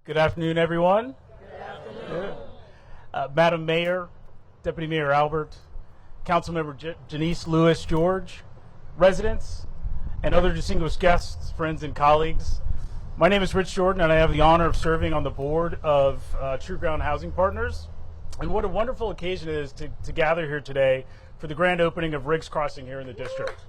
Good afternoon, everyone. Good afternoon. Madam Mayor, Deputy Mayor Albert, Councilmember Janice Lewis George, residents, and other distinguished guests, friends, and colleagues. My name is Rich Jordan, and I have the honor of serving on the board of True Ground Housing Partners. And what a wonderful occasion it is to gather here today for the grand opening of Riggs Crossing here in the district.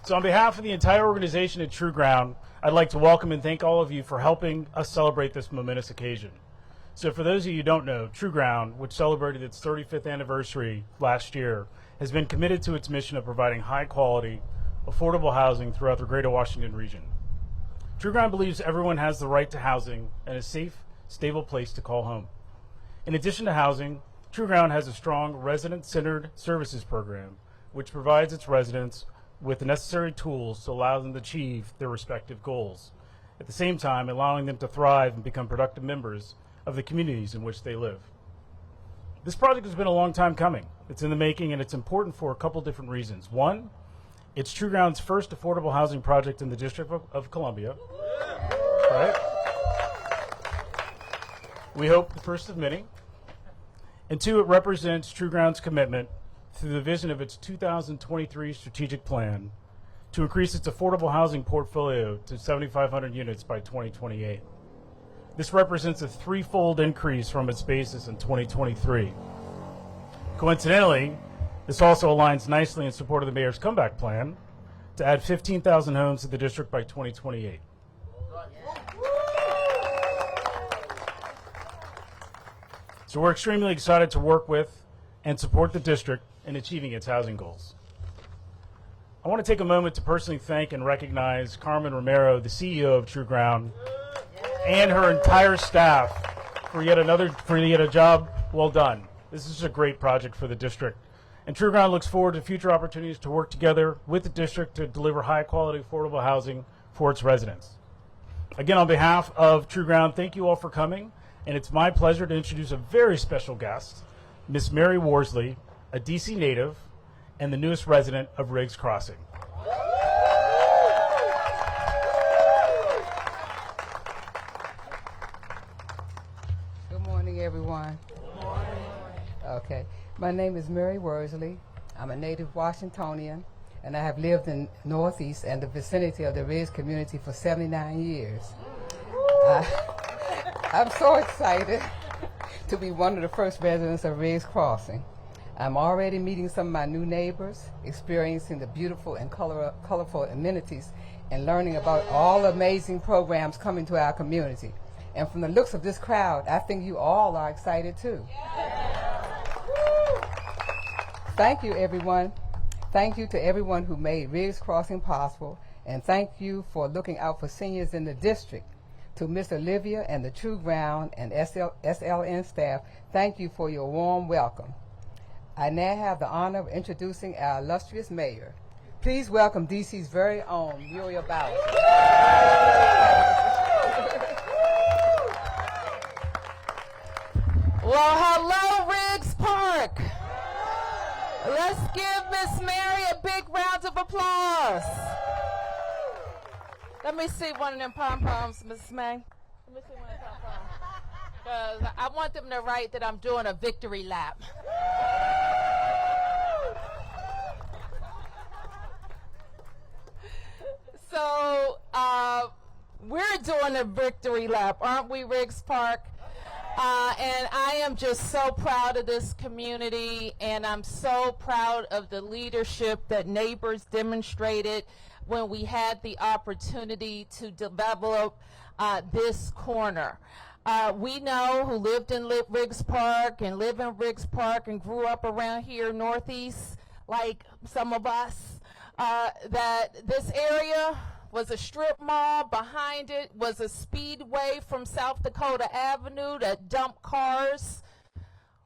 So on behalf of the entire organization at True Ground, I'd like to welcome and thank all of you for helping us celebrate this momentous occasion. So for those of you who don't know, True Ground, which celebrated its 35th anniversary last year, has been committed to its mission of providing high-quality, affordable housing throughout the greater Washington region. True Ground believes everyone has the right to housing and a safe, stable place to call home. In addition to housing, True Ground has a strong resident-centered services program, which provides its residents with the necessary tools to allow them to achieve their respective goals, at the same time allowing them to thrive and become productive members of the communities in which they live. This project has been a long time coming. It's in the making, and it's important for a couple different reasons. One, it's True Ground's first affordable housing project in the District of Columbia. Right? We hope the first of many. And two, it represents True Ground's commitment through the vision of its 2023 strategic plan to increase its affordable housing portfolio to 7,500 units by 2028. This represents a threefold increase from its basis in 2023. Coincidentally, this also aligns nicely in support of the mayor's comeback plan to add 15,000 homes to the district by 2028. So we're extremely excited to work with and support the district in achieving its housing goals. I want to take a moment to personally thank and recognize Carmen Romero, the CEO of True Ground, and her entire staff for yet a job well done. This is a great project for the district. And True Ground looks forward to future opportunities to work together with the district to deliver high-quality, affordable housing for its residents. Again, on behalf of True Ground, thank you all for coming, and it's my pleasure to introduce a very special guest, Miss Mary Worsley, a DC native and the newest resident of Riggs Crossing. Good morning, everyone. Good morning. Okay, my name is Muriel Bowser. I'm a native Washingtonian, and I have lived in Northeast and the vicinity of the Riggs community for 79 years. I'm so excited to be one of the first residents of Riggs Crossing. I'm already meeting some of my new neighbors, experiencing the beautiful and colorful amenities, and learning about all the amazing programs coming to our community. And from the looks of this crowd, I think you all are excited too. Thank you, everyone. Thank you to everyone who made Riggs Crossing possible, and thank you for looking out for seniors in the district. To Miss Olivia and the True Ground and SLN staff, thank you for your warm welcome. I now have the honor of introducing our illustrious mayor. Please welcome DC's very own Muriel Bowser. Well, hello, Riggs Park. Let's give Miss Mary a big round of applause. Let me see one of them pom-poms, Miss May. Let me see one of them pom-poms. Because I want them to write that I'm doing a victory lap. So, we're doing a victory lap, aren't we, Riggs Park? And I am just so proud of this community, and I'm so proud of the leadership that neighbors demonstrated when we had the opportunity to develop this corner. We know who lived in Riggs Park and live in Riggs Park and grew up around here Northeast, like some of us, that this area was a strip mall. Behind it was a speedway from South Dakota Avenue that dumped cars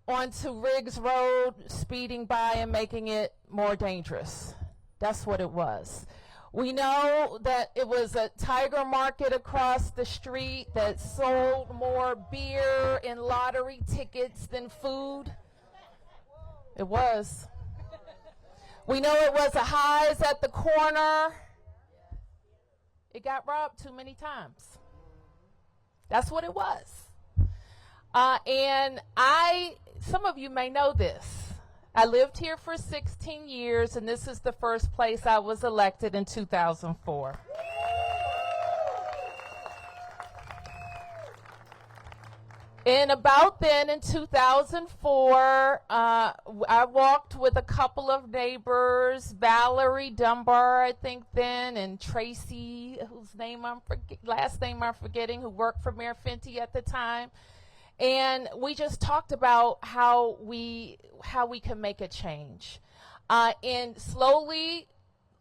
onto Riggs Road, speeding by and making it more dangerous. That's what it was. We know that it was a Tiger Market across the street that sold more beer and lottery tickets than food. It was. We know it was a Highs at the corner It got robbed too many times. That's what it was. And some of you may know this. I lived here for 16 years, and this is the first place I was elected in 2004. And about then, in 2004, I walked with a couple of neighbors, Valerie Dunbar, I think then, and Tracy, whose last name I'm forgetting, who worked for Mayor Fenty at the time. And we just talked about how we can make a change. And slowly,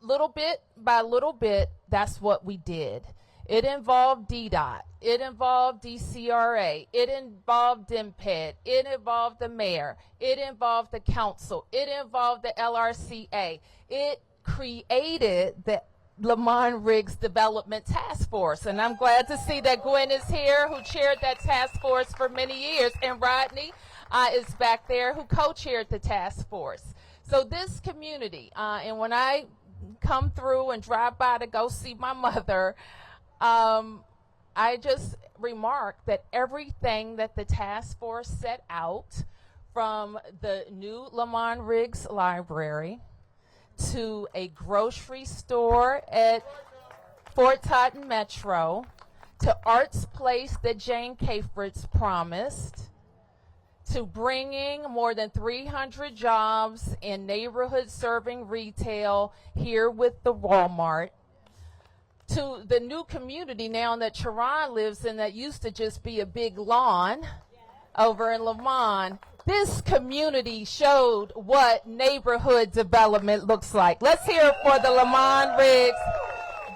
little bit by little bit, that's what we did. It involved DDOT. It involved DCRA. It involved DMPED. It involved the mayor. It involved the council. It involved the LRCA. It created the Lamont Riggs Development Task Force. And I'm glad to see that Gwen is here, who chaired that task force for many years. And Rodney is back there, who co-chaired the task force. So this community, and when I come through and drive by to go see my mother, I just remarked that everything that the task force set out, from the new Lamont Riggs Library to a grocery store at Fort Totten Metro, to Arts Place that Jane Cafritz promised, to bringing more than 300 jobs in neighborhood serving retail here with the Walmart, to the new community now that Sharon lives in that used to just be a big lawn over in Lamont. This community showed what neighborhood development looks like. Let's hear it for the Lamont Riggs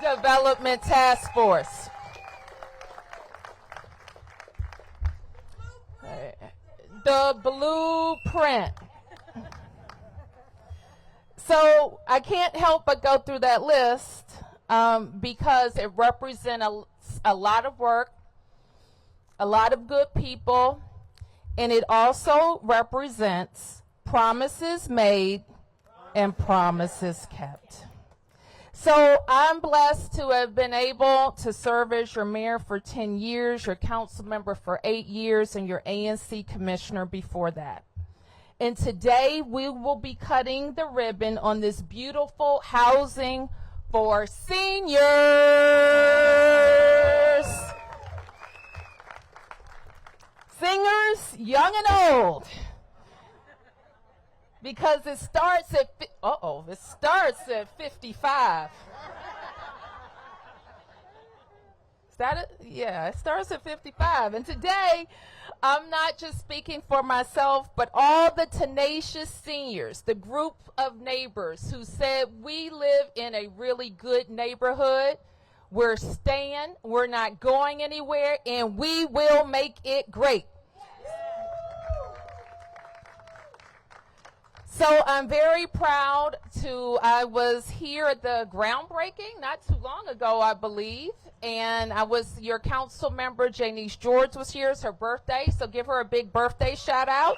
Development Task Force. The blueprint. So I can't help but go through that list because it represents a lot of work, a lot of good people, and it also represents promises made and promises kept. So I'm blessed to have been able to serve as your mayor for 10 years, your council member for 8 years, and your ANC commissioner before that. And today we will be cutting the ribbon on this beautiful housing for seniors. Singers, young and old. Because it starts at, it starts at 55. Is that it? Yeah, it starts at 55. And today, I'm not just speaking for myself, but all the tenacious seniors, the group of neighbors who said, we live in a really good neighborhood. We're staying, we're not going anywhere, and we will make it great. So I'm very proud I was here at the groundbreaking not too long ago, I believe, and your council member, Janice George, was here. It's her birthday, so give her a big birthday shout out.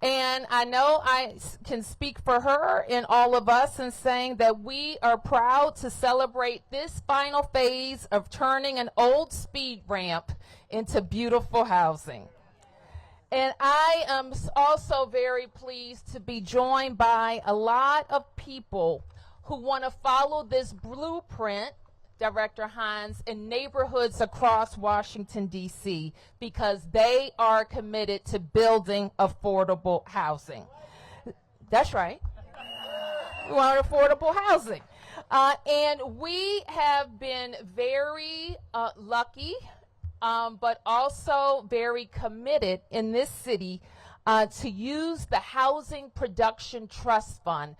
And I know I can speak for her and all of us in saying that we are proud to celebrate this final phase of turning an old speed ramp into beautiful housing. And I am also very pleased to be joined by a lot of people who want to follow this blueprint, Director Hines, in neighborhoods across Washington, D.C., because they are committed to building affordable housing. That's right. We want affordable housing. And we have been very lucky, but also very committed in this city to use the Housing Production Trust Fund,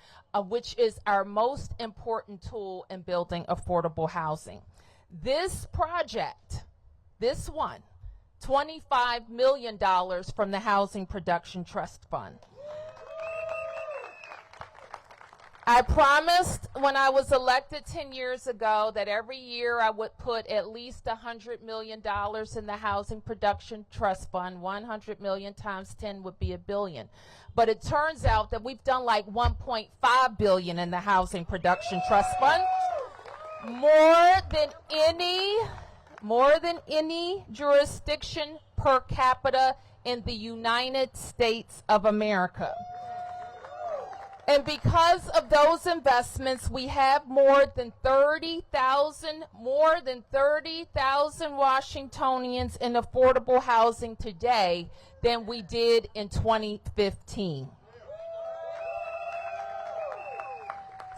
which is our most important tool in building affordable housing. This project, this one, $25 million from the Housing Production Trust Fund. I promised when I was elected 10 years ago that every year I would put at least $100 million in the Housing Production Trust Fund. 100 million times 10 would be $1 billion. But it turns out that we've done like 1.5 billion in the Housing Production Trust Fund. More than any jurisdiction per capita in the United States of America. And because of those investments, we have more than 30,000 Washingtonians in affordable housing today than we did in 2015.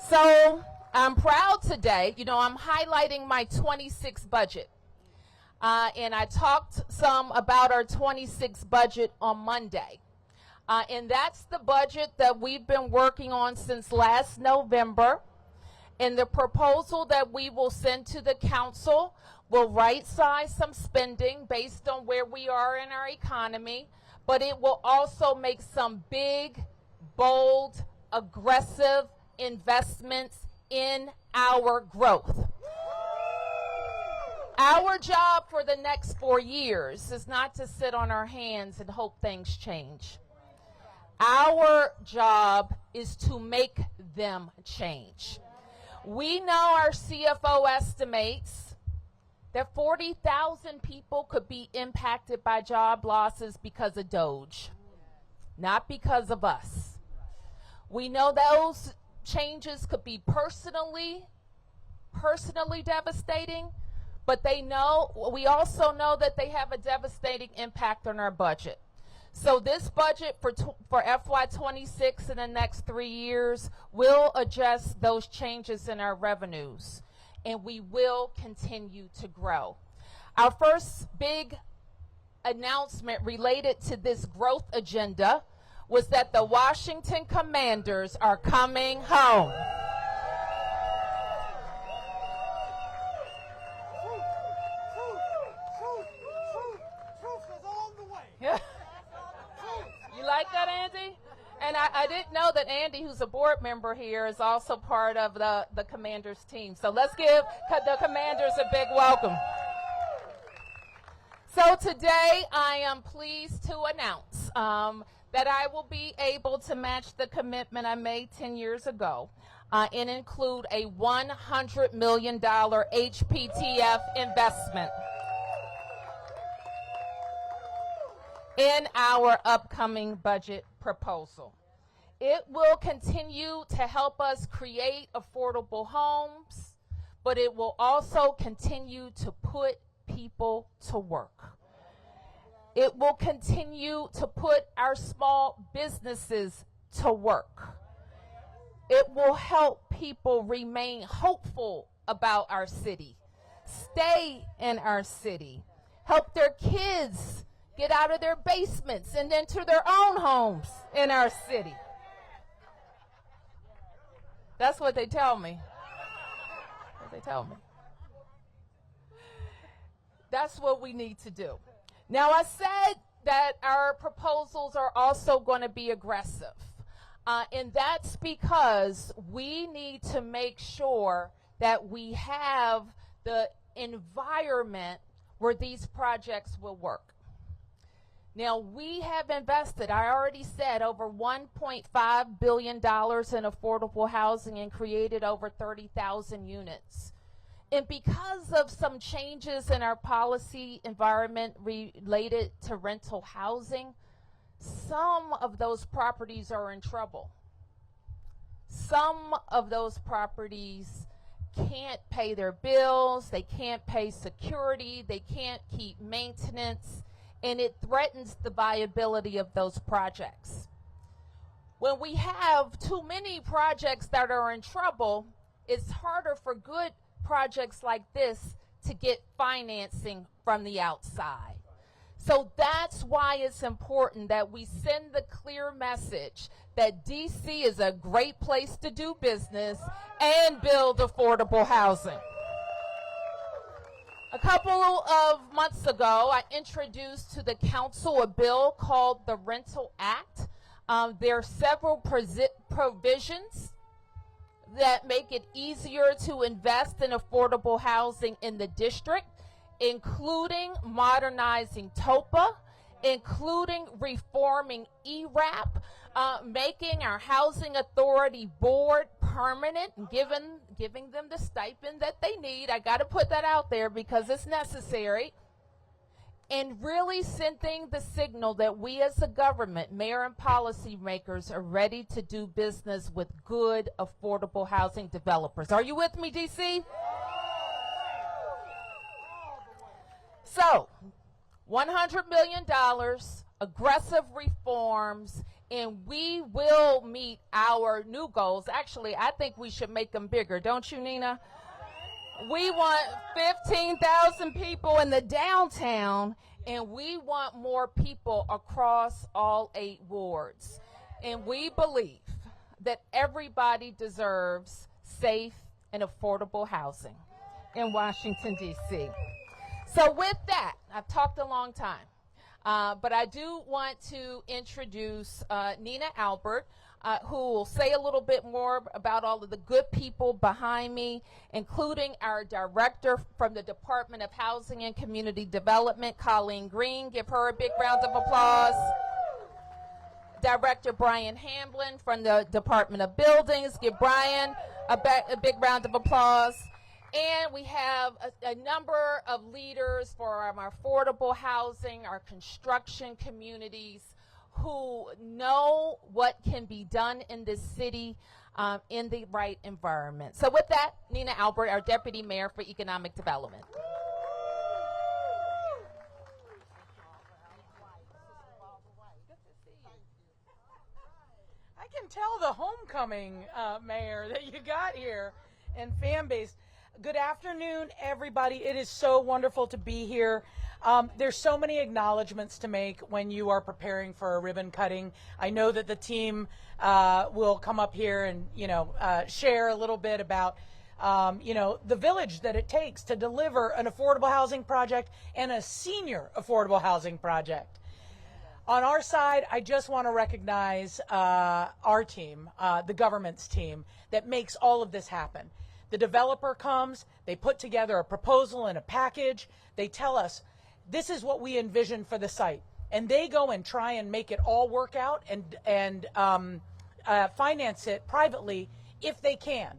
So I'm proud today. You know, I'm highlighting my 26 budget. And I talked some about our 26 budget on Monday. And that's the budget that we've been working on since last November. And the proposal that we will send to the council will right-size some spending based on where we are in our economy, but it will also make some big, bold, aggressive investments in our growth. Our job for the next 4 years is not to sit on our hands and hope things change. Our job is to make them change. We know our CFO estimates that 40,000 people could be impacted by job losses because of DOGE, not because of us. We know those changes could be personally devastating, but we also know that they have a devastating impact on our budget. So this budget for FY26 in the next 3 years will adjust those changes in our revenues, and we will continue to grow. Our first big announcement related to this growth agenda was that the Washington Commanders are coming home. You like that, Andy? And I didn't know that Andy, who's a board member here, is also part of the Commanders team. So let's give the Commanders a big welcome. So today I am pleased to announce that I will be able to match the commitment I made 10 years ago and include a $100 million HPTF investment in our upcoming budget proposal. It will continue to help us create affordable homes, but it will also continue to put people to work. It will continue to put our small businesses to work. It will help people remain hopeful about our city, stay in our city, help their kids get out of their basements and enter their own homes in our city. That's what they tell me. That's what we need to do. Now, I said that our proposals are also going to be aggressive. And that's because we need to make sure that we have the environment where these projects will work. Now, we have invested, I already said, over $1.5 billion in affordable housing and created over 30,000 units. And because of some changes in our policy environment related to rental housing, some of those properties are in trouble. Some of those properties can't pay their bills, they can't pay security, they can't keep maintenance, and it threatens the viability of those projects. When we have too many projects that are in trouble, it's harder for good projects like this to get financing from the outside. So that's why it's important that we send the clear message that DC is a great place to do business and build affordable housing. A couple of months ago, I introduced to the council a bill called the Rental Act. There are several provisions that make it easier to invest in affordable housing in the district, including modernizing TOPA, including reforming ERAP, making our Housing Authority Board permanent, giving them the stipend that they need. I got to put that out there because it's necessary. And really sending the signal that we as a government, mayor and policymakers, are ready to do business with good, affordable housing developers. Are you with me, DC? So, $100 million, aggressive reforms, and we will meet our new goals. Actually, I think we should make them bigger. Don't you, Nina? We want 15,000 people in the downtown, and we want more people across all 8 wards. And we believe that everybody deserves safe and affordable housing in Washington, D.C. So with that, I've talked a long time, but I do want to introduce Nina Albert, who will say a little bit more about all of the good people behind me, including our director from the Department of Housing and Community Development, Colleen Green. Give her a big round of applause. Director Brian Hamblin from the Department of Buildings. Give Brian a big round of applause. And we have a number of leaders for our affordable housing, our construction communities, who know what can be done in this city in the right environment. So with that, Nina Albert, our Deputy Mayor for Economic Development. I can tell the homecoming mayor that you got here and fan base. Good afternoon, everybody. It is so wonderful to be here. There's so many acknowledgments to make when you are preparing for a ribbon cutting. I know that the team will come up here and, share a little bit about, the village that it takes to deliver an affordable housing project and a senior affordable housing project. On our side, I just want to recognize our team, the government's team, that makes all of this happen. The developer comes, they put together a proposal and a package, they tell us, this is what we envision for the site. And they go and try and make it all work out and finance it privately if they can.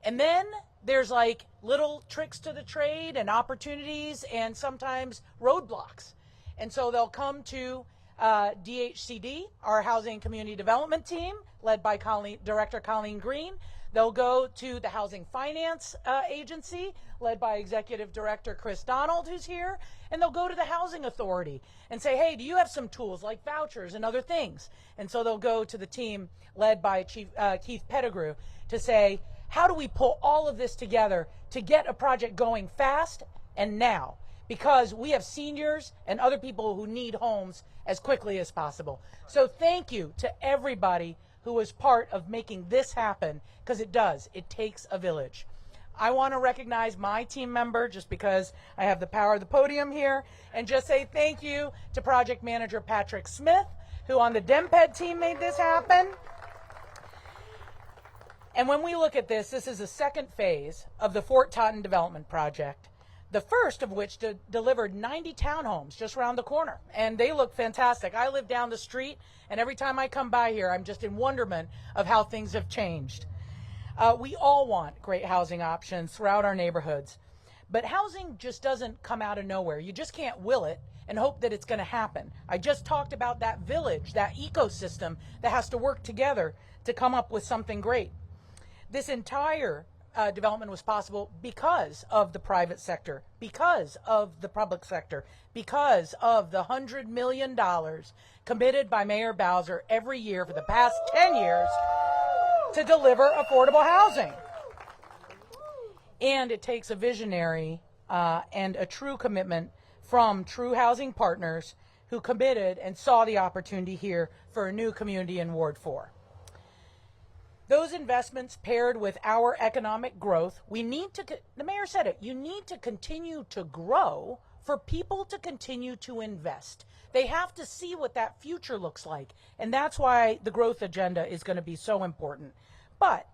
And then there's like little tricks to the trade and opportunities and sometimes roadblocks. And so they'll come to DHCD, our Housing and Community Development team, led by Director Colleen Green. They'll go to the Housing Finance Agency, led by Executive Director Chris Donald, who's here, and they'll go to the Housing Authority and say, hey, do you have some tools like vouchers and other things? And so they'll go to the team led by Chief Keith Pettigrew to say, how do we pull all of this together to get a project going fast and now? Because we have seniors and other people who need homes as quickly as possible. So thank you to everybody who was part of making this happen, because it does. It takes a village. I want to recognize my team member just because I have the power of the podium here, and just say thank you to Project Manager Patrick Smith, who on the DEMPED team made this happen. And when we look at this, this is the second phase of the Fort Totten Development Project, the first of which delivered 90 townhomes just around the corner. And they look fantastic. I live down the street, and every time I come by here, I'm just in wonderment of how things have changed. We all want great housing options throughout our neighborhoods. But housing just doesn't come out of nowhere. You just can't will it and hope that it's going to happen. I just talked about that village, that ecosystem that has to work together to come up with something great. This entire development was possible because of the private sector, because of the public sector, because of the $100 million committed by Mayor Bowser every year for the past 10 years to deliver affordable housing. And it takes a visionary and a true commitment from true housing partners who committed and saw the opportunity here for a new community in Ward 4. Those investments paired with our economic growth, we need to, the mayor said it, you need to continue to grow for people to continue to invest. They have to see what that future looks like. And that's why the growth agenda is going to be so important. But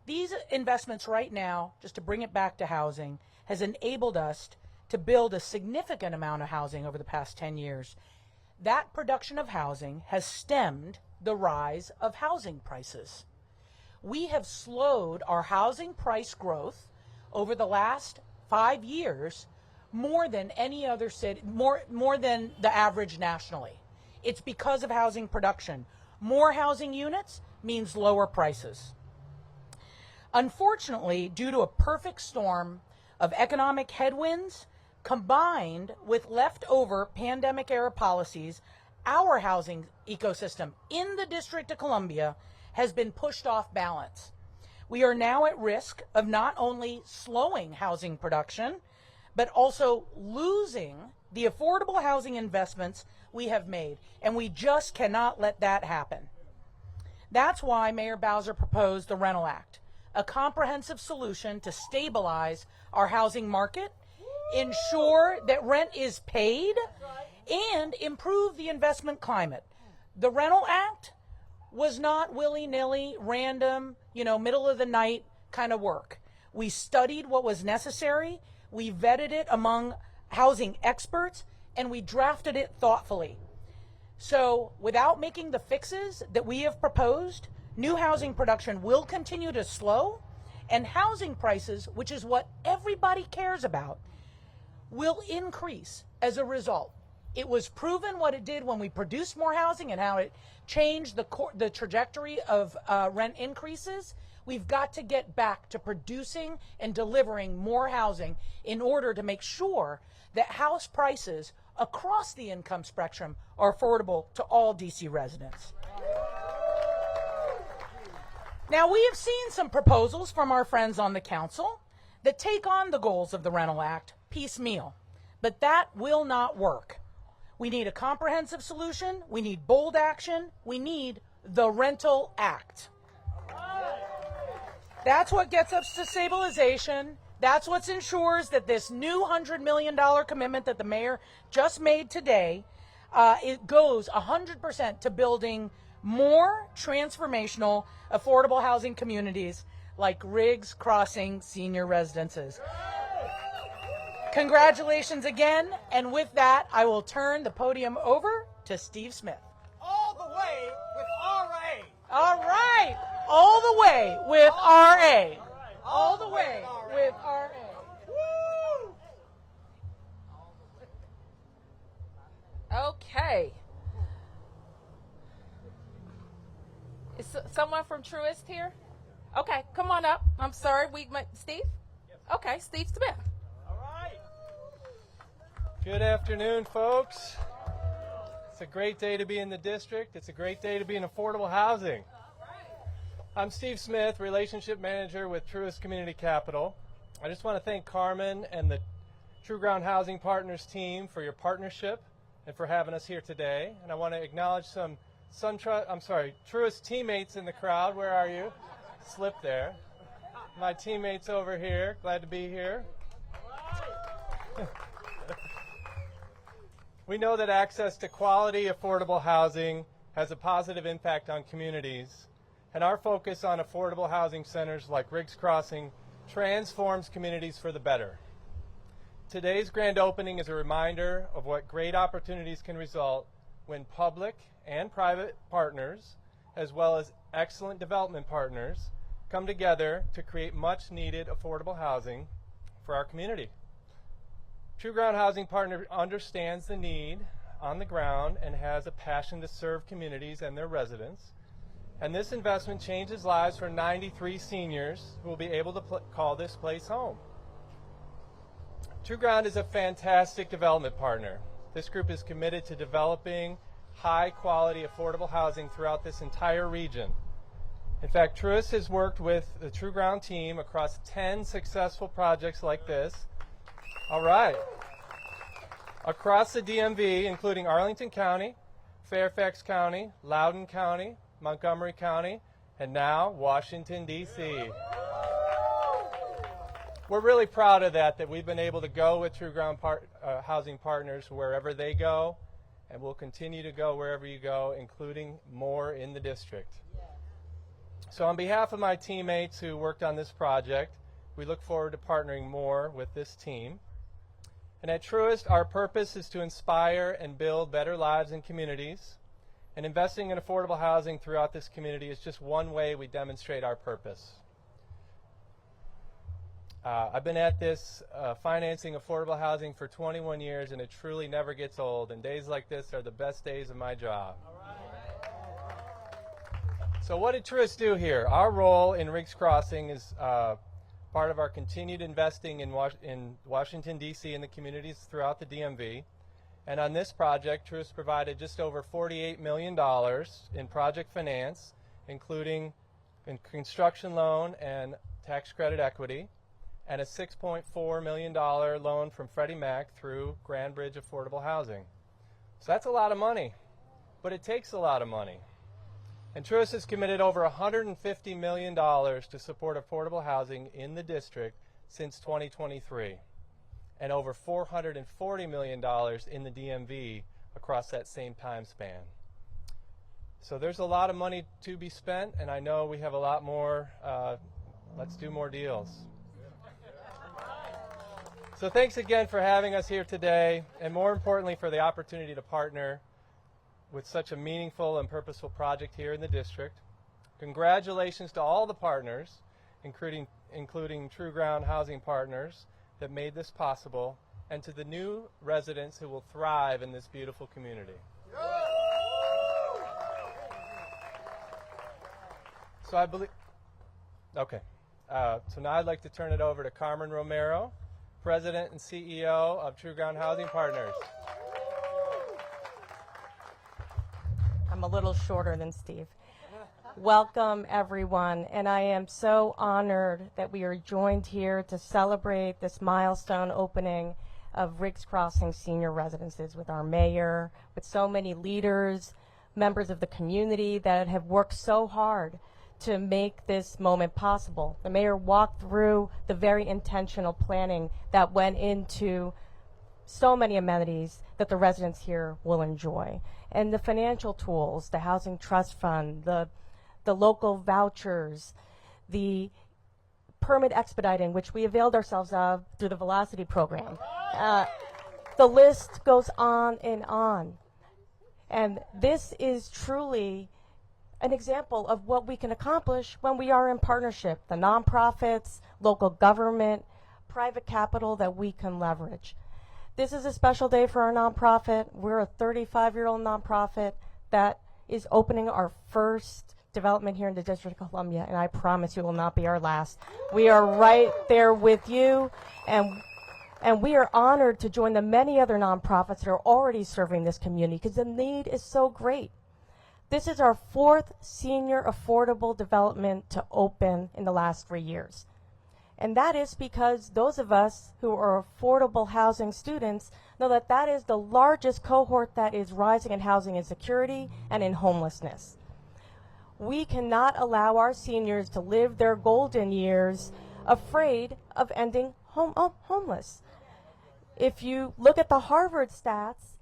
These investments right now, just to bring it back to housing, has enabled us to build a significant amount of housing over the past 10 years. That production of housing has stemmed the rise of housing prices. We have slowed our housing price growth over the last 5 years more than any other city, more than the average nationally. It's because of housing production. More housing units means lower prices. Unfortunately, due to a perfect storm of economic headwinds combined with leftover pandemic-era policies, our housing ecosystem in the District of Columbia has been pushed off balance. We are now at risk of not only slowing housing production, but also losing the affordable housing investments we have made, and we just cannot let that happen. That's why Mayor Bowser proposed the Rental Act, a comprehensive solution to stabilize our housing market, ensure that rent is paid, and improve the investment climate. The Rental Act was not willy-nilly, random, middle of the night kind of work. We studied what was necessary, we vetted it among housing experts, and we drafted it thoughtfully. So without making the fixes that we have proposed, new housing production will continue to slow, and housing prices, which is what everybody cares about, will increase as a result. It was proven what it did when we produced more housing and how it changed the trajectory of rent increases. We've got to get back to producing and delivering more housing in order to make sure that house prices across the income spectrum are affordable to all DC residents. Now, we have seen some proposals from our friends on the council that take on the goals of the Rental Act piecemeal, but that will not work. We need a comprehensive solution, we need bold action, we need the Rental Act. That's what gets us to stabilization. That's what ensures that this new $100 million commitment that the mayor just made today, it goes 100% to building more transformational, affordable housing communities like Riggs Crossing Senior Residences. Congratulations again, and with that, I will turn the podium over to Steve Smith. All the way with RA. All right, all the way with RA. All the way with RA. Woo! Okay. Is someone from Truist here? Okay, come on up. I'm sorry, Steve? Okay, Steve Smith. All right. Good afternoon, folks. It's a great day to be in the district. It's a great day to be in affordable housing. I'm Steve Smith, Relationship Manager with Truist Community Capital. I just want to thank Carmen and the True Ground Housing Partners team for your partnership and for having us here today. And I want to acknowledge some Truist teammates in the crowd. Where are you? Slipped there. My teammates over here. Glad to be here. We know that access to quality, affordable housing has a positive impact on communities, and our focus on affordable housing centers like Riggs Crossing transforms communities for the better. Today's grand opening is a reminder of what great opportunities can result when public and private partners, as well as excellent development partners, come together to create much needed affordable housing for our community. True Ground Housing Partner understands the need on the ground and has a passion to serve communities and their residents. And this investment changes lives for 93 seniors who will be able to call this place home. True Ground is a fantastic development partner. This group is committed to developing high-quality, affordable housing throughout this entire region. In fact, Truist has worked with the True Ground team across 10 successful projects like this. All right. Across the DMV, including Arlington County, Fairfax County, Loudoun County, Montgomery County, and now Washington, D.C. We're really proud of that we've been able to go with True Ground Housing Partners wherever they go, and we'll continue to go wherever you go, including more in the district. So on behalf of my teammates who worked on this project, we look forward to partnering more with this team. And at Truist, our purpose is to inspire and build better lives and communities. And investing in affordable housing throughout this community is just one way we demonstrate our purpose. I've been at this financing affordable housing for 21 years, and it truly never gets old. And days like this are the best days of my job. So what did Truist do here? Our role in Riggs Crossing is part of our continued investing in Washington, D.C. and the communities throughout the DMV. And on this project, Truist provided just over $48 million in project finance, including in construction loan and tax credit equity, and a $6.4 million loan from Freddie Mac through Grand Bridge Affordable Housing. So that's a lot of money, but it takes a lot of money. And Truist has committed over $150 million to support affordable housing in the district since 2023, and over $440 million in the DMV across that same time span. So there's a lot of money to be spent, and I know we have a lot more. Let's do more deals. So thanks again for having us here today, and more importantly for the opportunity to partner with such a meaningful and purposeful project here in the district. Congratulations to all the partners, including True Ground Housing Partners, that made this possible, and to the new residents who will thrive in this beautiful community. So so now I'd like to turn it over to Carmen Romero, President and CEO of True Ground Housing Partners. I'm a little shorter than Steve. Welcome, everyone, and I am so honored that we are joined here to celebrate this milestone opening of Riggs Crossing Senior Residences with our mayor, with so many leaders, members of the community that have worked so hard to make this moment possible. The mayor walked through the very intentional planning that went into so many amenities that the residents here will enjoy. And the financial tools, the Housing Trust Fund, the local vouchers, the permit expediting, which we availed ourselves of through the Velocity program. The list goes on and on. And this is truly an example of what we can accomplish when we are in partnership. The nonprofits, local government, private capital that we can leverage. This is a special day for our nonprofit. We're a 35-year-old nonprofit that is opening our first development here in the District of Columbia, and I promise you it will not be our last. We are right there with you, and we are honored to join the many other nonprofits that are already serving this community because the need is so great. This is our fourth senior affordable development to open in the last 3 years. And that is because those of us who are affordable housing students know that that is the largest cohort that is rising in housing insecurity and in homelessness. We cannot allow our seniors to live their golden years afraid of ending homeless. If you look at the Harvard stats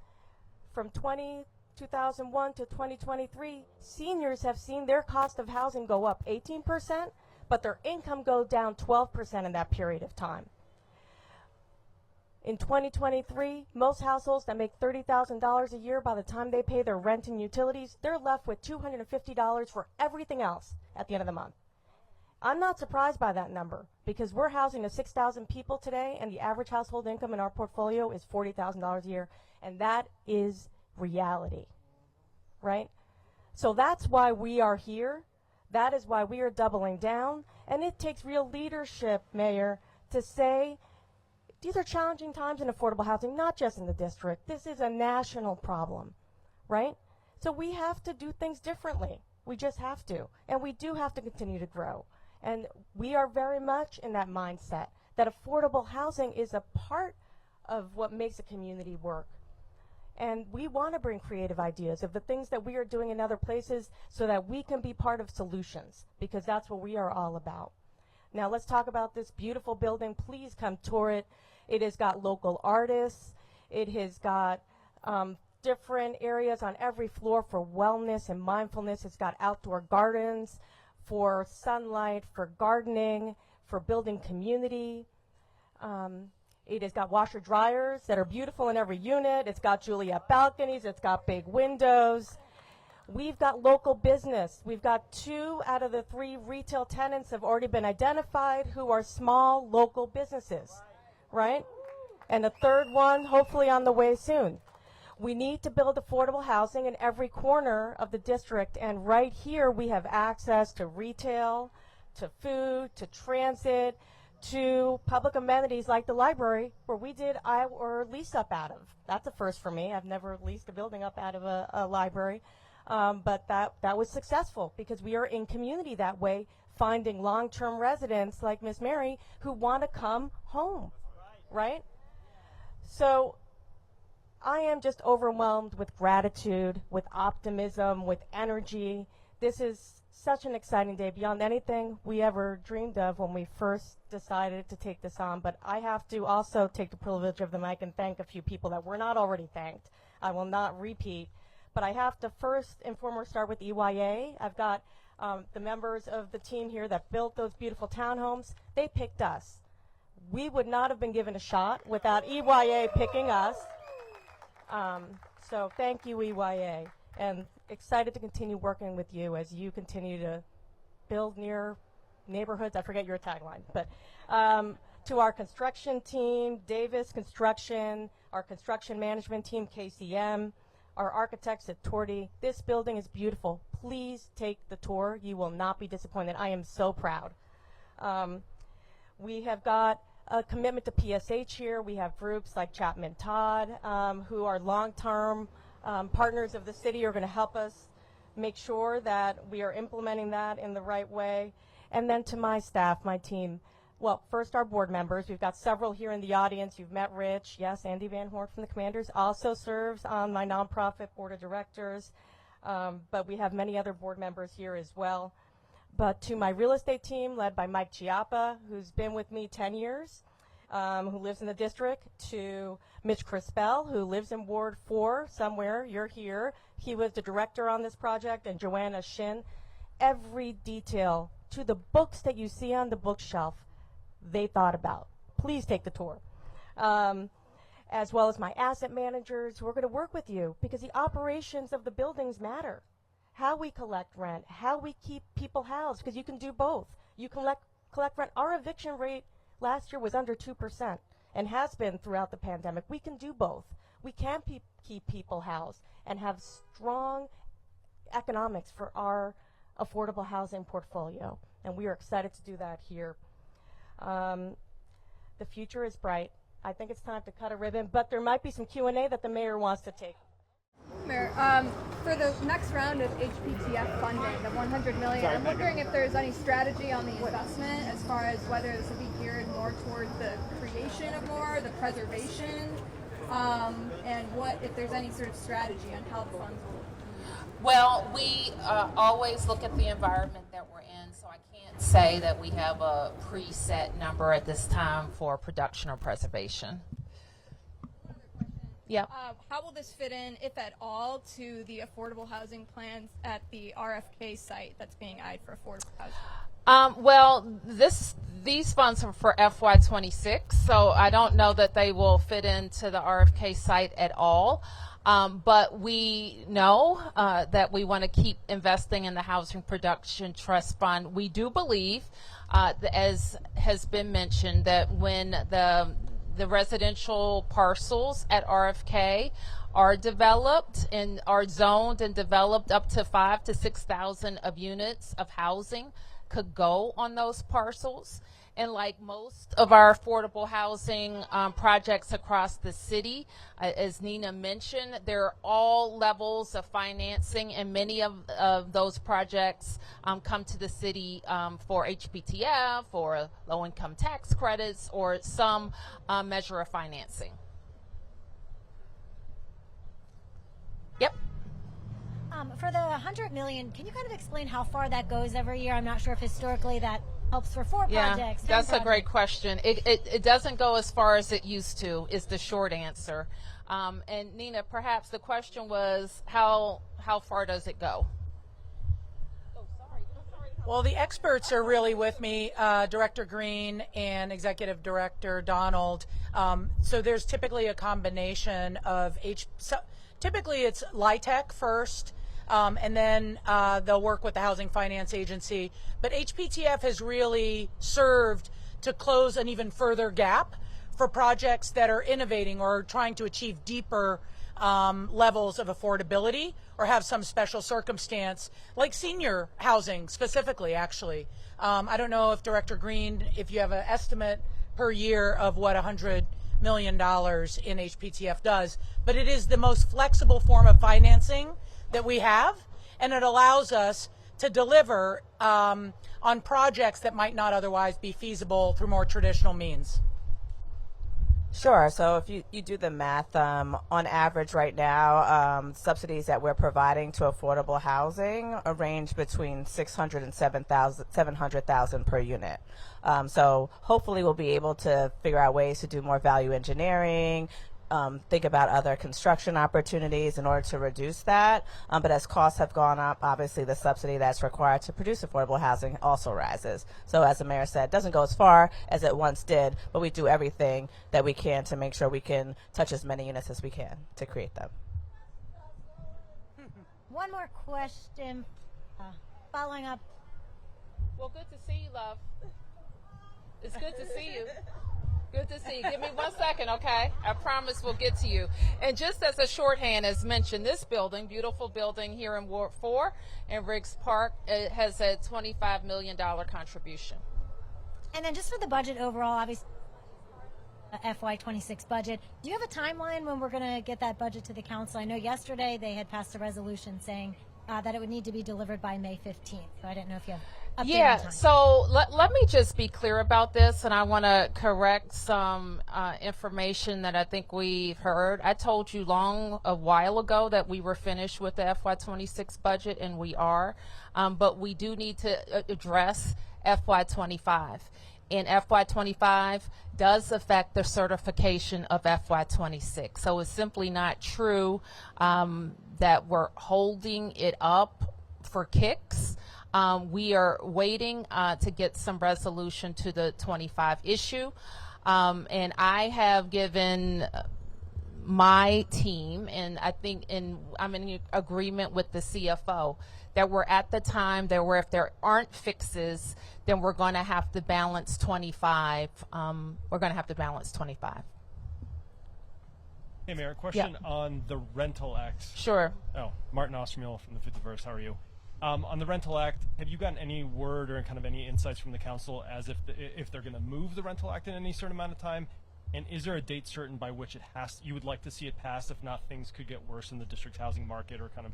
from 2001 to 2023, seniors have seen their cost of housing go up 18%, but their income go down 12% in that period of time. In 2023, most households that make $30,000 a year, by the time they pay their rent and utilities, they're left with $250 for everything else at the end of the month. I'm not surprised by that number because we're housing to 6,000 people today, and the average household income in our portfolio is $40,000 a year, and that is reality, right? So that's why we are here. That is why we are doubling down, and it takes real leadership, Mayor, to say these are challenging times in affordable housing, not just in the district. This is a national problem, right? So we have to do things differently. We just have to, and we do have to continue to grow. And we are very much in that mindset that affordable housing is a part of what makes a community work. And we want to bring creative ideas of the things that we are doing in other places so that we can be part of solutions, because that's what we are all about. Now let's talk about this beautiful building. Please come tour it. It has got local artists. It has got different areas on every floor for wellness and mindfulness. It's got outdoor gardens for sunlight, for gardening, for building community. It has got washer dryers that are beautiful in every unit. It's got Juliet balconies. It's got big windows. We've got local business. We've got 2 out of the 3 retail tenants have already been identified who are small local businesses, right? And a 3rd one hopefully on the way soon. We need to build affordable housing in every corner of the district, and right here we have access to retail, to food, to transit, to public amenities like the library, where we did our lease up out of. That's a first for me. I've never leased a building up out of a library, but that was successful because we are in community that way, finding long-term residents like Miss Mary who want to come home, right? So I am just overwhelmed with gratitude, with optimism, with energy. This is such an exciting day, beyond anything we ever dreamed of when we first decided to take this on. But I have to also take the privilege of the mic and thank a few people that were not already thanked. I will not repeat, but I have to first and foremost start with EYA. I've got the members of the team here that built those beautiful townhomes. They picked us. We would not have been given a shot without EYA picking us. So thank you, EYA, and excited to continue working with you as you continue to build near neighborhoods. I forget your tagline, but to our construction team, Davis Construction, our construction management team, KCM, our architects at Torty. This building is beautiful. Please take the tour. You will not be disappointed. I am so proud. We have got a commitment to PSH here. We have groups like Chapman Todd, who are long-term partners of the city, are going to help us make sure that we are implementing that in the right way. And then to my staff, my team, well, first our board members. We've got several here in the audience. You've met Rich. Yes, Andy Van Hoort from the Commanders also serves on my nonprofit board of directors. But we have many other board members here as well. But to my real estate team, led by Mike Chiappa, who's been with me 10 years, who lives in the district, to Mitch Crispell, who lives in Ward 4 somewhere. You're here. He was the director on this project, and Joanna Shin. Every detail, to the books that you see on the bookshelf, they thought about. Please take the tour. As well as my asset managers who are going to work with you, because the operations of the buildings matter. How we collect rent, how we keep people housed, because you can do both. You collect rent. Our eviction rate last year was under 2% and has been throughout the pandemic. We can do both. We can keep people housed and have strong economics for our affordable housing portfolio, and we are excited to do that here. The future is bright. I think it's time to cut a ribbon, but there might be some Q&A that the mayor wants to take. Mayor, for the next round of HPTF funding, the $100 million, I'm wondering if there's any strategy on the investment as far as whether this will be geared more toward the creation of more, the preservation, and what if there's any sort of strategy on how the funds will. Well, we always look at the environment that we're in, so I can't say that we have a preset number at this time for production or preservation. Yep. How will this fit in, if at all, to the affordable housing plans at the RFK site that's being eyed for affordable housing? Well, these funds are for FY26, so I don't know that they will fit into the RFK site at all. But we know that we want to keep investing in the Housing Production Trust Fund. We do believe, as has been mentioned, that when the residential parcels at RFK are developed and are zoned and developed, up to 5,000 to 6,000 of units of housing could go on those parcels. And like most of our affordable housing projects across the city, as Nina mentioned, there are all levels of financing, and many of those projects come to the city for HPTF or low-income tax credits or some measure of financing. Yep. For the $100 million, can you kind of explain how far that goes every year? I'm not sure if historically that helps for 4 projects. That's projects. a great question. It doesn't go as far as it used to, is the short answer. And Nina, perhaps the question was how far does it go? Oh, sorry. Well, the experts are really with me, Director Green and Executive Director Donald. So there's typically a combination of typically it's LIHTC first, and then they'll work with the Housing Finance Agency. But HPTF has really served to close an even further gap for projects that are innovating or trying to achieve deeper levels of affordability or have some special circumstance, like senior housing specifically, actually. I don't know if Director Green, if you have an estimate per year of what $100 million in HPTF does, but it is the most flexible form of financing that we have, and it allows us to deliver on projects that might not otherwise be feasible through more traditional means. Sure. So if you do the math, on average right now, subsidies that we're providing to affordable housing range between $600,000 and $700,000 per unit. So hopefully we'll be able to figure out ways to do more value engineering, think about other construction opportunities in order to reduce that. But as costs have gone up, obviously the subsidy that's required to produce affordable housing also rises. So as the mayor said, it doesn't go as far as it once did, but we do everything that we can to make sure we can touch as many units as we can to create them. One more question, following up. Well, good to see you, love. It's good to see you. Good to see you. Give me 1 second, okay? I promise we'll get to you. And just as a shorthand, as mentioned, this building, beautiful building here in Ward 4 in Riggs Park, it has a $25 million contribution. And then just for the budget overall, obviously, FY26 budget, do you have a timeline when we're going to get that budget to the council? I know yesterday they had passed a resolution saying that it would need to be delivered by May 15th. So I didn't know if you have Yeah, so let me just be clear about this, and I want to correct some information that I think we've heard. I told you a while ago that we were finished with the FY26 budget, and we are, but we do need to address FY25. And FY25 does affect the certification of FY26. So it's simply not true that we're holding it up for kicks. We are waiting to get some resolution to the 25 issue. And I have given my team, and I think I'm in agreement with the CFO, that we're at the time that where if there aren't fixes, then we're going to have to balance 25. We're going to have to balance 25. Hey, Mayor, question on the Rental Act. Sure. Oh, Martin Ostermuel from the 50verse. How are you? On the Rental Act, have you gotten any word or kind of any insights from the council as if they're going to move the Rental Act in any certain amount of time? And is there a date certain by which you would like to see it passed? If not, things could get worse in the district housing market or kind of.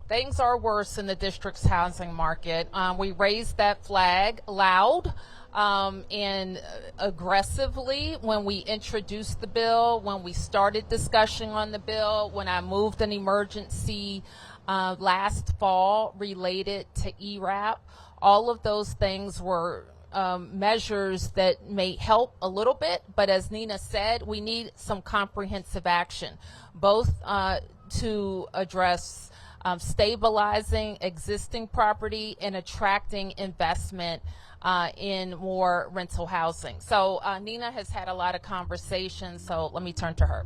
Things are worse in the district's housing market. We raised that flag loud and aggressively when we introduced the bill, when we started discussion on the bill, when I moved an emergency last fall related to ERAP. All of those things were measures that may help a little bit, but as Nina said, we need some comprehensive action, both to address stabilizing existing property and attracting investment in more rental housing. So Nina has had a lot of conversations, so let me turn to her.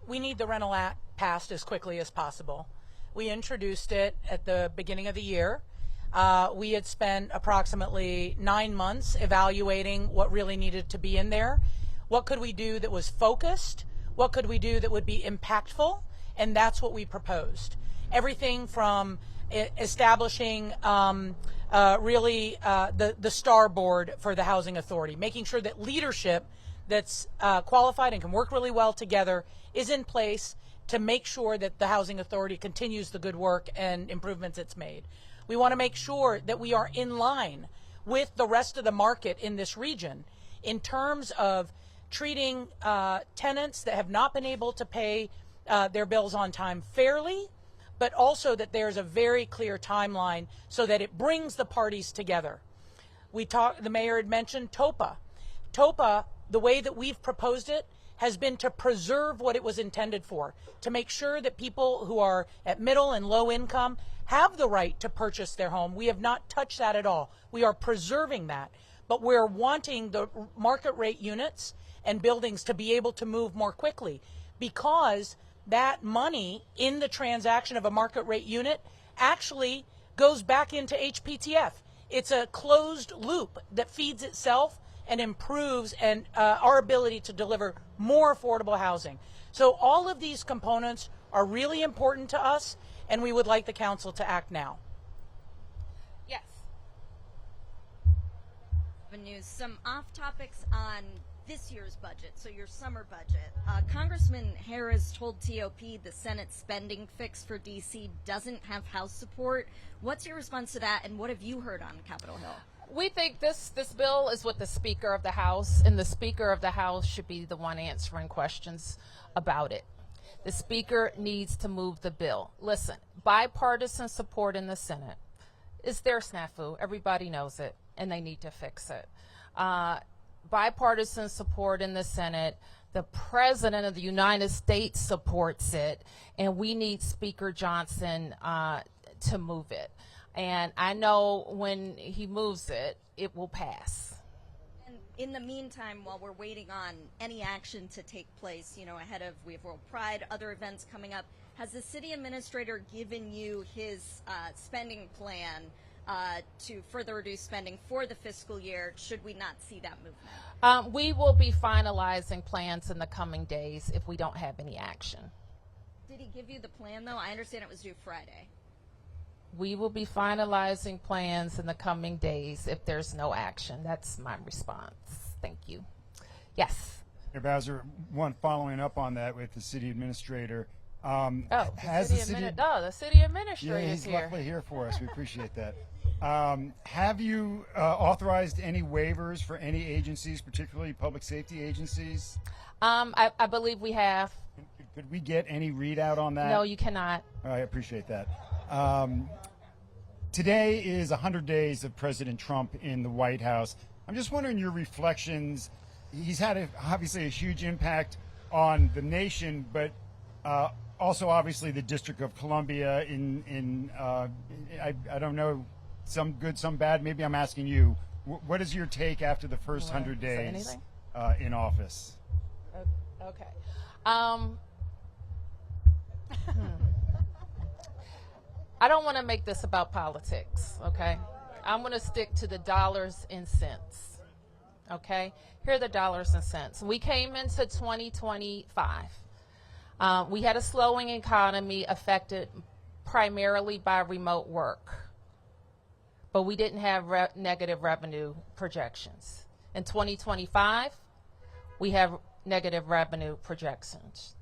We need the Rental Act passed as quickly as possible. We introduced it at the beginning of the year. We had spent approximately 9 months evaluating what really needed to be in there. What could we do that was focused? What could we do that would be impactful? And that's what we proposed. Everything from establishing really the star board for the Housing Authority, making sure that leadership that's qualified and can work really well together is in place to make sure that the Housing Authority continues the good work and improvements it's made. We want to make sure that we are in line with the rest of the market in this region in terms of treating tenants that have not been able to pay their bills on time fairly, but also that there's a very clear timeline so that it brings the parties together. The mayor had mentioned TOPA. TOPA, the way that we've proposed it, has been to preserve what it was intended for, to make sure that people who are at middle and low income have the right to purchase their home. We have not touched that at all. We are preserving that, but we're wanting the market rate units and buildings to be able to move more quickly, because that money in the transaction of a market rate unit actually goes back into HPTF. It's a closed loop that feeds itself and improves our ability to deliver more affordable housing. So all of these components are really important to us, and we would like the council to act now. Yes. News. Some off topics on this year's budget, so your summer budget. Congressman Harris told TOP the Senate spending fix for D.C. doesn't have House support. What's your response to that, and what have you heard on Capitol Hill? We think this bill is with the Speaker of the House, and the Speaker of the House should be the one answering questions about it. The Speaker needs to move the bill. Listen, bipartisan support in the Senate is their snafu. Everybody knows it, and they need to fix it. Bipartisan support in the Senate. The President of the United States supports it, and we need Speaker Johnson to move it. And I know when he moves it, it will pass. And in the meantime, while we're waiting on any action to take place, ahead of, we have World Pride, other events coming up, has the city administrator given you his spending plan to further reduce spending for the fiscal year, should we not see that movement? We will be finalizing plans in the coming days if we don't have any action. Did he give you the plan, though? I understand it was due Friday. We will be finalizing plans in the coming days if there's no action. That's my response. Thank you. Yes. Mayor Bowser, one following up on that with the city administrator. The city administrator yeah, he's is here. luckily here for us. We appreciate that. Have you authorized any waivers for any agencies, particularly public safety agencies? I believe we have. Could we get any readout on that? No, you cannot. I appreciate that. Today is 100 days of President Trump in the White House. I'm just wondering your reflections. He's had obviously a huge impact on the nation, but also obviously the District of Columbia. I don't know, some good, some bad. Maybe I'm asking you. What is your take after the first 100 days in office? Okay. I don't want to make this about politics, okay? I'm going to stick to the dollars and cents, okay? Here are the dollars and cents. We came into 2025. We had a slowing economy affected primarily by remote work, but we didn't have negative revenue projections. In 2025, we have negative revenue projections.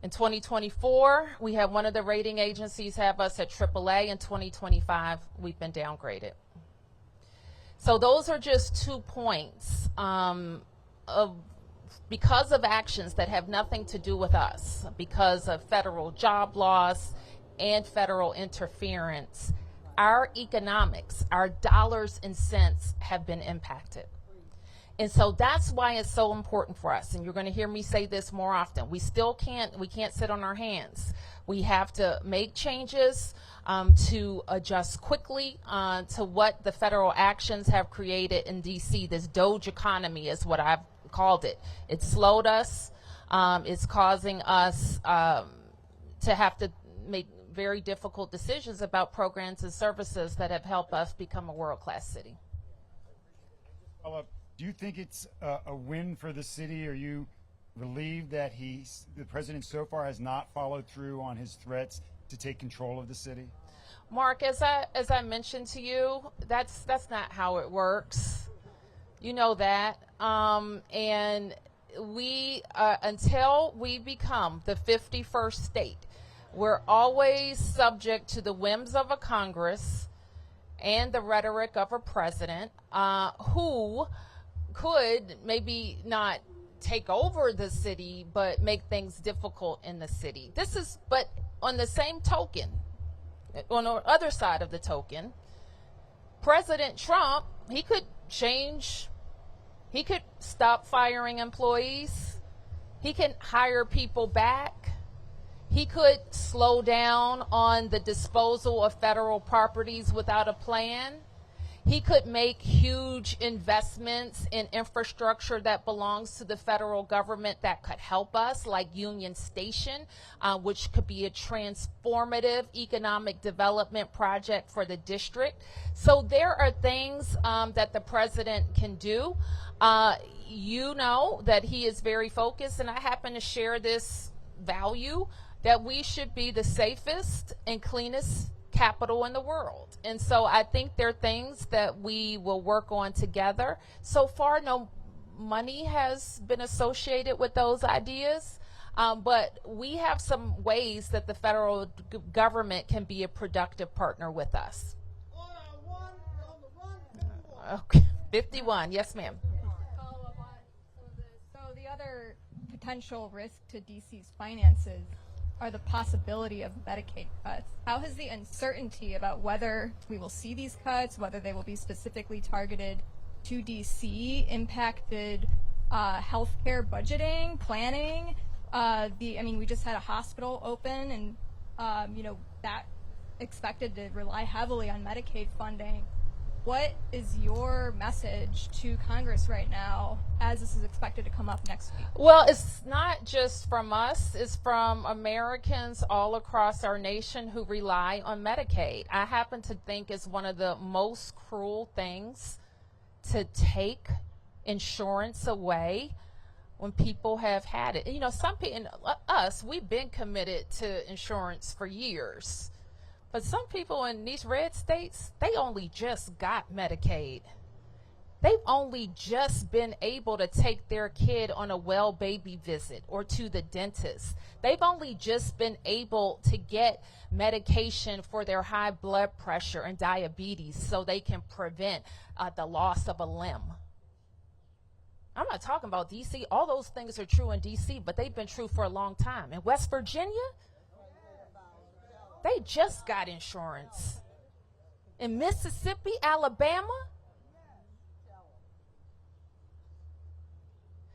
In 2024, we have one of the rating agencies have us at AAA. In 2025, we've been downgraded. So those are just 2 points because of actions that have nothing to do with us, because of federal job loss and federal interference. Our economics, our dollars and cents have been impacted. And so that's why it's so important for us. And you're going to hear me say this more often. We can't sit on our hands. We have to make changes to adjust quickly to what the federal actions have created in D.C. This Doge economy is what I've called it. It slowed us. It's causing us to have to make very difficult decisions about programs and services that have helped us become a world-class city. Do you think it's a win for the city? Are you relieved that the president so far has not followed through on his threats to take control of the city? Mark, as I mentioned to you, that's not how it works. You know that. And we until we become the 51st state, we're always subject to the whims of a Congress and the rhetoric of a president who could maybe not take over the city, but make things difficult in the city. But on the same token, on the other side of the token, President Trump, he could stop firing employees. He can hire people back. He could slow down on the disposal of federal properties without a plan. He could make huge investments in infrastructure that belongs to the federal government that could help us, like Union Station, which could be a transformative economic development project for the district. So there are things that the president can do. You know that he is very focused, and I happen to share this value that we should be the safest and cleanest capital in the world. And so I think there are things that we will work on together. So far, no money has been associated with those ideas, but we have some ways that the federal government can be a productive partner with us. Okay, 51, yes ma'am. So the other potential risk to DC's finances are the possibility of Medicaid cuts. How has the uncertainty about whether we will see these cuts, whether they will be specifically targeted to DC, impacted healthcare budgeting, planning? We just had a hospital open, and that expected to rely heavily on Medicaid funding. What is your message to Congress right now as this is expected to come up next week? Well, it's not just from us. It's from Americans all across our nation who rely on Medicaid. I happen to think it's one of the most cruel things to take insurance away when people have had it. Some people, us, we've been committed to insurance for years. But some people in these red states, they only just got Medicaid. They've only just been able to take their kid on a well baby visit or to the dentist. They've only just been able to get medication for their high blood pressure and diabetes so they can prevent the loss of a limb. I'm not talking about DC. All those things are true in DC, but they've been true for a long time. In West Virginia, they just got insurance. In Mississippi, Alabama.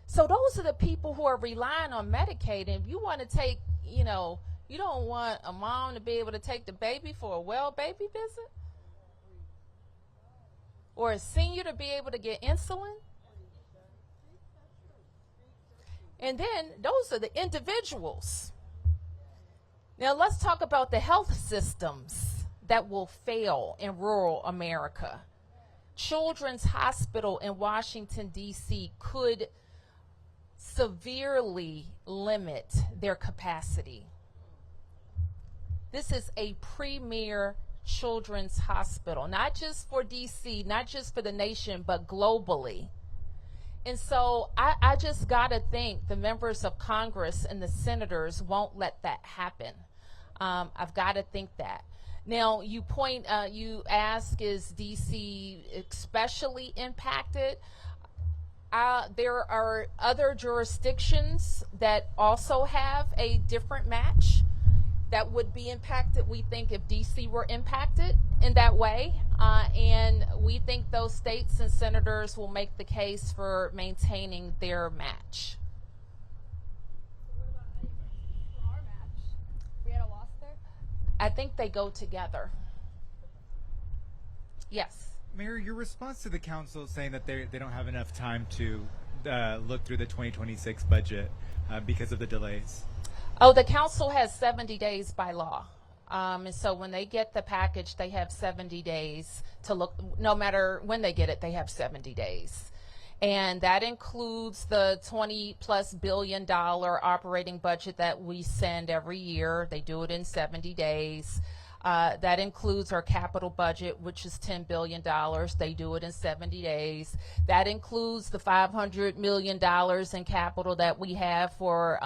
So those are the people who are relying on Medicaid. And if you want to take, you don't want a mom to be able to take the baby for a well baby visit? Or a senior to be able to get insulin? And then those are the individuals. Now let's talk about the health systems that will fail in rural America. Children's Hospital in Washington, D.C. could severely limit their capacity. This is a premier children's hospital, not just for D.C., not just for the nation, but globally. And so I just got to think the members of Congress and the senators won't let that happen. I've got to think that. Now, you ask, is D.C. especially impacted? There are other jurisdictions that also have a different match that would be impacted, we think, if D.C. were impacted in that way. And we think those states and senators will make the case for maintaining their match. What about our match? We had a loss there? I think they go together. Yes. Mayor, your response to the council saying that they don't have enough time to look through the 2026 budget because of the delays. Oh, the council has 70 days by law. And so when they get the package, they have 70 days to look. No matter when they get it, they have 70 days. And that includes the $20+ billion operating budget that we send every year. They do it in 70 days. That includes our capital budget, which is $10 billion. They do it in 70 days. That includes the $500 million in capital that we have for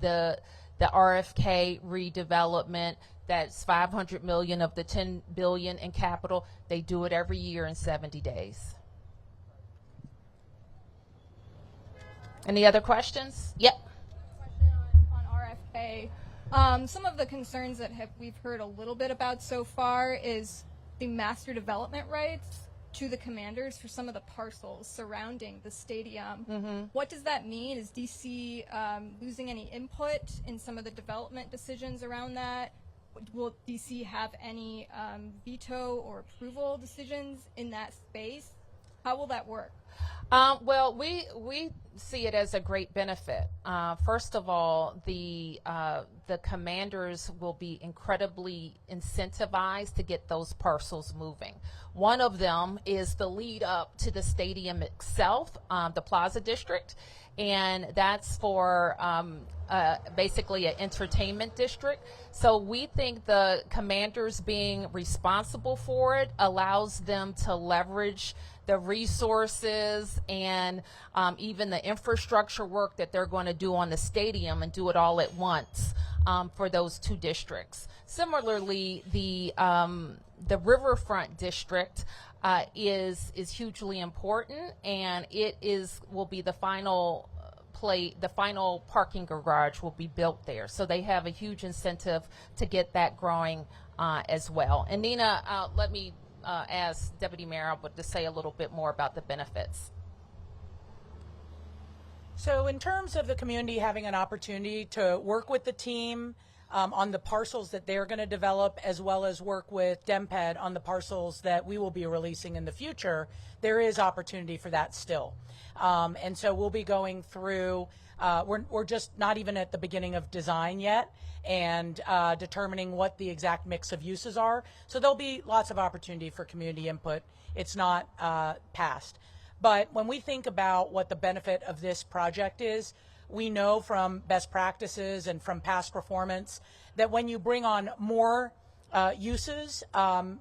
the RFK redevelopment. That's $500 million of the $10 billion in capital. They do it every year in 70 days. Any other questions? Yep. Question on RFK. Some of the concerns that we've heard a little bit about so far is the master development rights. to the commanders for some of the parcels surrounding the stadium. What does that mean? Is DC losing any input in some of the development decisions around that? Will DC have any veto or approval decisions in that space? How will that work? Well, we see it as a great benefit. First of all, the commanders will be incredibly incentivized to get those parcels moving. One of them is the lead up to the stadium itself, the Plaza District, and that's for basically an entertainment district. So we think the commanders being responsible for it allows them to leverage the resources and even the infrastructure work that they're going to do on the stadium and do it all at once for those two districts. Similarly, the Riverfront District is hugely important, and it will be the final parking garage will be built there. So they have a huge incentive to get that growing as well. And Nina, let me ask Deputy Mayor Albert to say a little bit more about the benefits. So in terms of the community having an opportunity to work with the team on the parcels that they're going to develop, as well as work with DEMPED on the parcels that we will be releasing in the future, there is opportunity for that still. And so we'll be going through, we're just not even at the beginning of design yet, and determining what the exact mix of uses are. So there'll be lots of opportunity for community input. It's not passed. But when we think about what the benefit of this project is, we know from best practices and from past performance that when you bring on more uses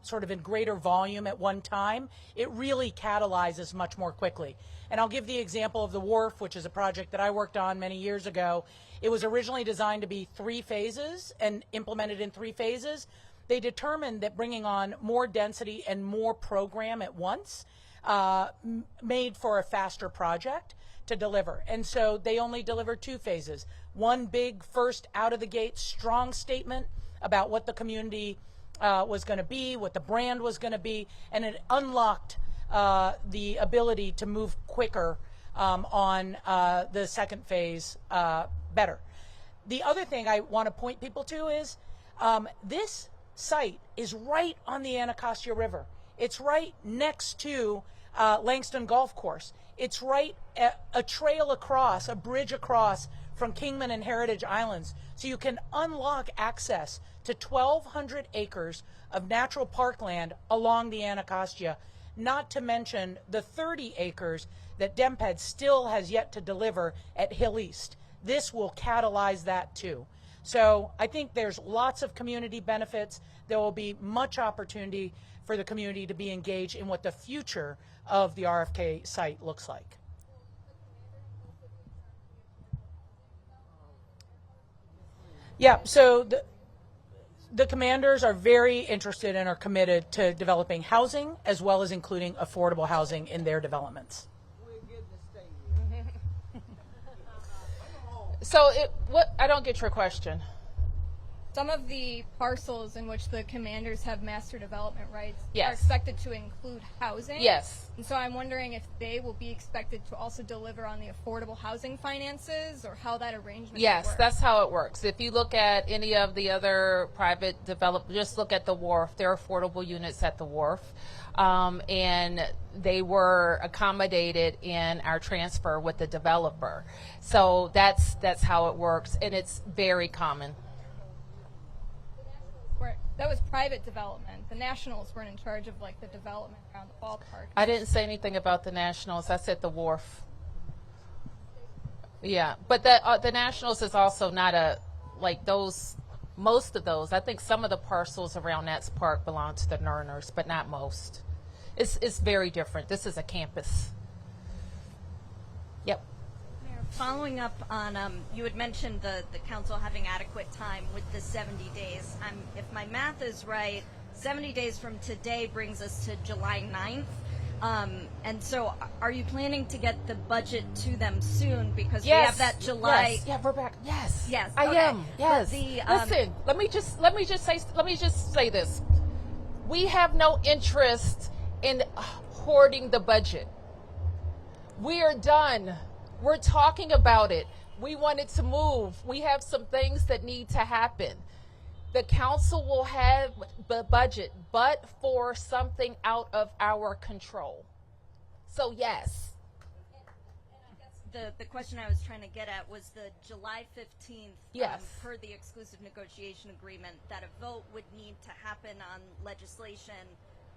sort of in greater volume at one time, it really catalyzes much more quickly. And I'll give the example of the wharf, which is a project that I worked on many years ago. It was originally designed to be 3 phases and implemented in 3 phases. They determined that bringing on more density and more program at once made for a faster project to deliver. And so they only delivered 2 phases. One big first out of the gate strong statement about what the community was going to be, what the brand was going to be, and it unlocked the ability to move quicker on the second phase better. The other thing I want to point people to is this site is right on the Anacostia River. It's right next to Langston Golf Course. It's right a trail across, a bridge across from Kingman and Heritage Islands. So you can unlock access to 1,200 acres of natural parkland along the Anacostia, not to mention the 30 acres that DEMPED still has yet to deliver at Hill East. This will catalyze that too. So I think there's lots of community benefits. There will be much opportunity for the community to be engaged in what the future of the RFK site looks like. Yeah, so the commanders are very interested and are committed to developing housing as well as including affordable housing in their developments. So I don't get your question. Some of the parcels in which the commanders have master development rights Yes. are expected to include housing. Yes. And so I'm wondering if they will be expected to also deliver on the affordable housing finances, or how that arrangement Yes, will work. that's how it works. If you look at any of the other private development, just look at the wharf. There are affordable units at the wharf. And they were accommodated in our transfer with the developer. So that's how it works, and it's very common. That was private development. The Nationals weren't in charge of like the development around the ballpark. I didn't say anything about the Nationals. I said the wharf. Yeah, but the Nationals is also not like those. Most of those, I think some of the parcels around Nats Park belong to the Nerners, but not most. It's very different. This is a campus. Yep. Following up on, you had mentioned the council having adequate time with the 70 days. If my math is right, 70 days from today brings us to July 9th. And so are you planning to get the budget to them soon? Because we have that July. Yes. Yeah, we're back. Yes. Yes. I okay. am. Yes. Listen, let me just say this. We have no interest in supporting the budget. We are done. We're talking about it. We want it to move. We have some things that need to happen. The council will have the budget, but for something out of our control. So yes. The question I was trying to get at was the July 15th, Yes. Per the exclusive negotiation agreement, that a vote would need to happen on legislation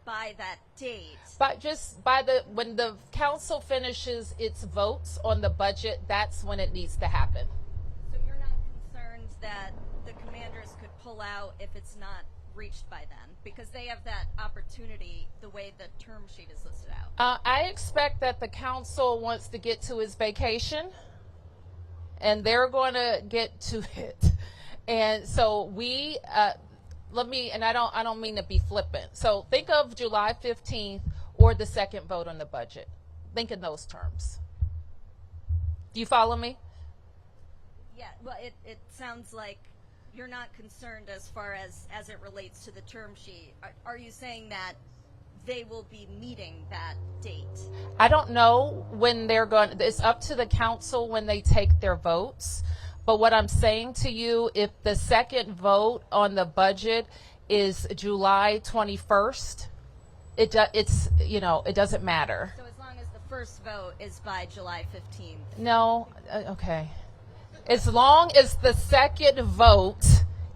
by that date. But just when the council finishes its votes on the budget, that's when it needs to happen. So you're not concerned that the commanders could pull out if it's not reached by then, because they have that opportunity the way the term sheet is listed out. I expect that the council wants to get to his vacation, and they're going to get to it. And so we, I don't mean to be flippant. So think of July 15th or the second vote on the budget. Think in those terms. Do you follow me? Yeah, well, it sounds like you're not concerned as far as it relates to the term sheet. Are you saying that they will be meeting that date? I don't know when they're going. It's up to the council when they take their votes. But what I'm saying to you, if the second vote on the budget is July 21st, it doesn't matter. So as long as the first vote is by July 15th. No, okay. As long as the second vote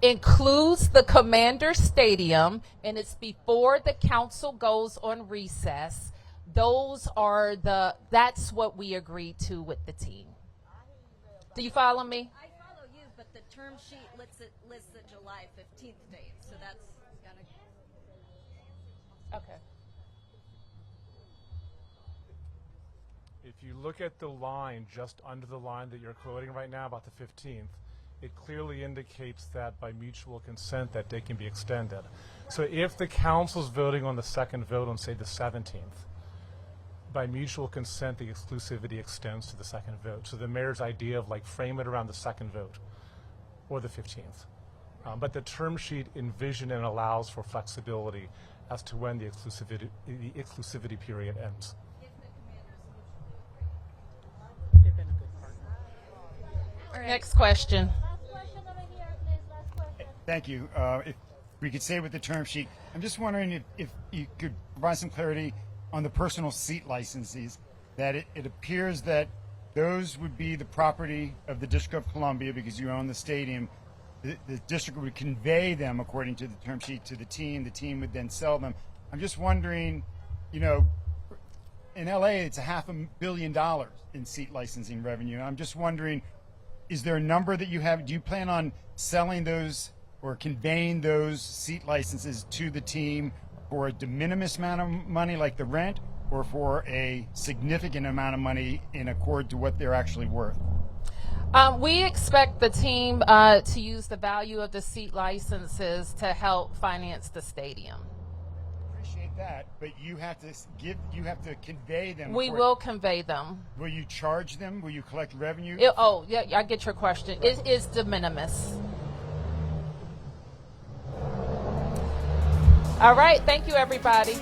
includes the Commander Stadium and it's before the council goes on recess, that's what we agreed to with the team. Do you follow me? I follow you, but the term sheet lists the July 15th date, so that's okay. If you look at the line just under the line that you're quoting right now about the 15th, it clearly indicates that by mutual consent that date can be extended. So if the council's voting on the second vote on, say, the 17th, by mutual consent, the exclusivity extends to the second vote. So the mayor's idea of frame it around the second vote or the 15th. But the term sheet envisioned and allows for flexibility as to when the exclusivity period ends. Next question. Thank you. If we could say with the term sheet, I'm just wondering if you could provide some clarity on the personal seat licenses, that it appears that those would be the property of the District of Columbia because you own the stadium. The district would convey them, according to the term sheet, to the team would then sell them. I'm just wondering, in LA, it's $500 million in seat licensing revenue. I'm just wondering, is there a number that you have? Do you plan on selling those or conveying those seat licenses to the team for a de minimis amount of money like the rent, or for a significant amount of money in accord to what they're actually worth? We expect the team to use the value of the seat licenses to help finance the stadium. Appreciate that, but you have to convey them. We will convey them. Will you charge them? Will you collect revenue? Yeah, I get your question. It is de minimis. All right, thank you, everybody.